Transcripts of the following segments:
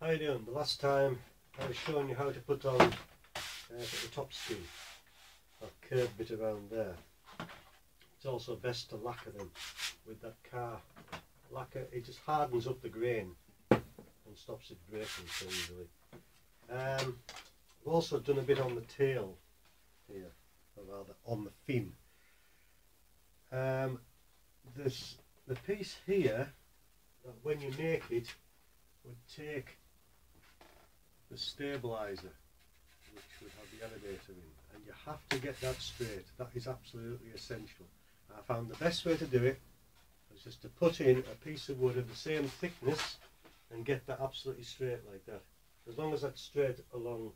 How you doing? The last time I was showing you how to put on the top skin, that curved bit around there. It's also best to lacquer them with that car lacquer. It just hardens up the grain and stops it breaking so easily. I've also done a bit on the tail here, or rather on the fin. The piece here, that when you make it, would take the stabilizer, which would have the elevator in, and you have to get that straight. That is absolutely essential. I found the best way to do it was just to put in a piece of wood of the same thickness and get that absolutely straight like that. As long as that's straight along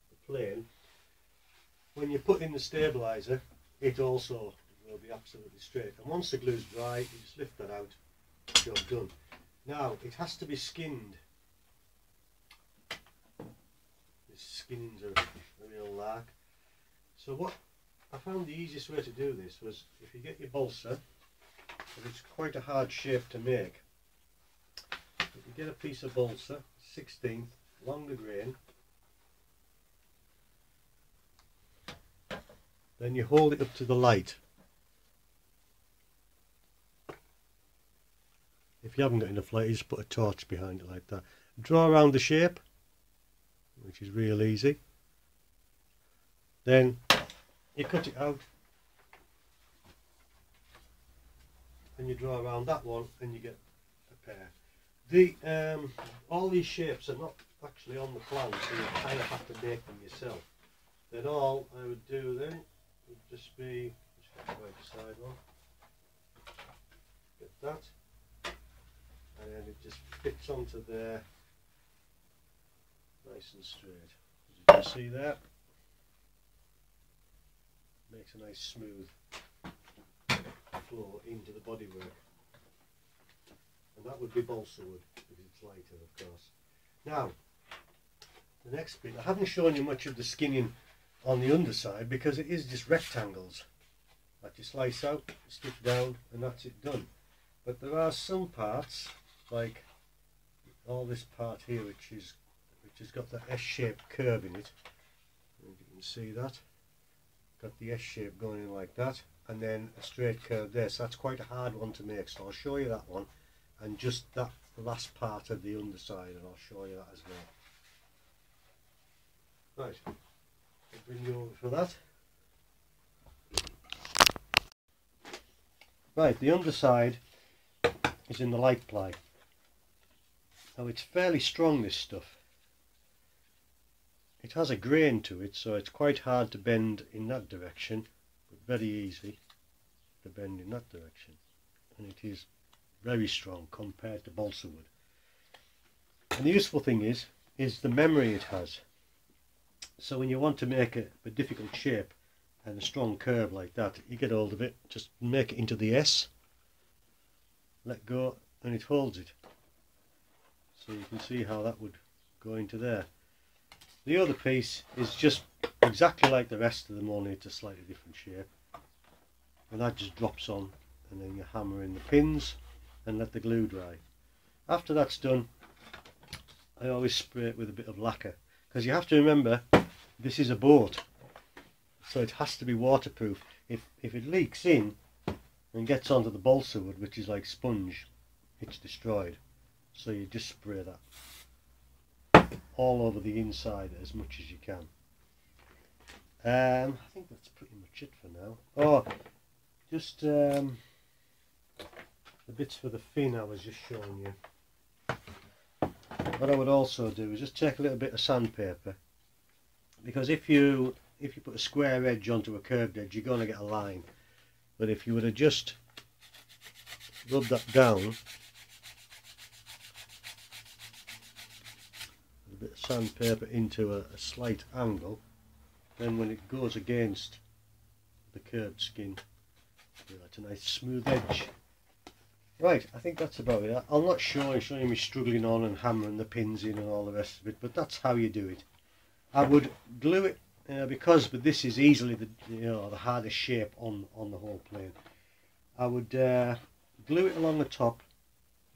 the plane, when you put in the stabilizer, it also will be absolutely straight. And once the glue's dry, you just lift that out, job done. Now it has to be skinned. The skins are a real lark. So what I found the easiest way to do this was, if you get your balsa, and it's quite a hard shape to make, if you get a piece of balsa, 1/16 along the grain, then you hold it up to the light. If you haven't got enough light, you just put a torch behind it like that. Draw around the shape, which is real easy. Then you cut it out and you draw around that one and you get a pair. All these shapes are not actually on the plan, so you kind of have to make them yourself. Then all I would do then would just be, just get the right side one, get that, and then it just fits onto there nice and straight. As you can see there, makes a nice smooth flow into the bodywork, and that would be balsa wood because it's lighter, of course. Now the next bit, I haven't shown you much of the skinning on the underside because it is just rectangles that you slice out, stick down, and that's it done. But there are some parts, like all this part here, which has got the S-shaped curve in it, and you can see that. Got the S shape going in like that, and then a straight curve there, so that's quite a hard one to make, so I'll show you that one, and just that last part of the underside, and I'll show you that as well. Right, I'll bring you over for that. Right, the underside is in the light ply. Now it's fairly strong, this stuff. It has a grain to it, so it's quite hard to bend in that direction, but very easy to bend in that direction. And it is very strong compared to balsa wood. And the useful thing is the memory it has. So when you want to make a difficult shape and a strong curve like that, you get hold of it, just make it into the S, let go, and it holds it. So you can see how that would go into there. The other piece is just exactly like the rest of them, only it's a slightly different shape, and that just drops on, and then you hammer in the pins and let the glue dry. After that's done, I always spray it with a bit of lacquer, because you have to remember this is a boat, so it has to be waterproof. If it leaks in and gets onto the balsa wood, which is like sponge, it's destroyed. So you just spray that all over the inside as much as you can. I think that's pretty much it for now. Oh, just the bits for the fin I was just showing you. What I would also do is just take a little bit of sandpaper, because if you put a square edge onto a curved edge, you're going to get a line. But if you were to just rub that down, a bit of sandpaper into a slight angle, then when it goes against the curved skin, that's a nice smooth edge. Right, I think that's about it. I'll not showing me struggling on and hammering the pins in and all the rest of it, but that's how you do it. I would glue it because this is easily the hardest shape on the whole plane. I would glue it along the top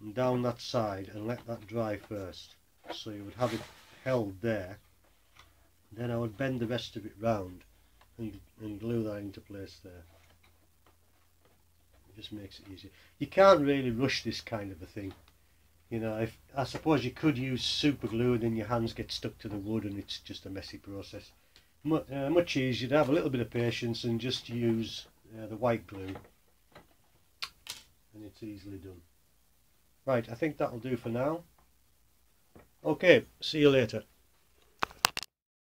and down that side and let that dry first. so you would have it held there. Then I would bend the rest of it round and glue that into place there. It just makes it easier. You can't really rush this kind of a thing. You know, I suppose you could use super glue and then your hands get stuck to the wood and it's just a messy process. Much easier to have a little bit of patience and just use the white glue, and it's easily done. Right, I think that'll do for now. Okay, see you later.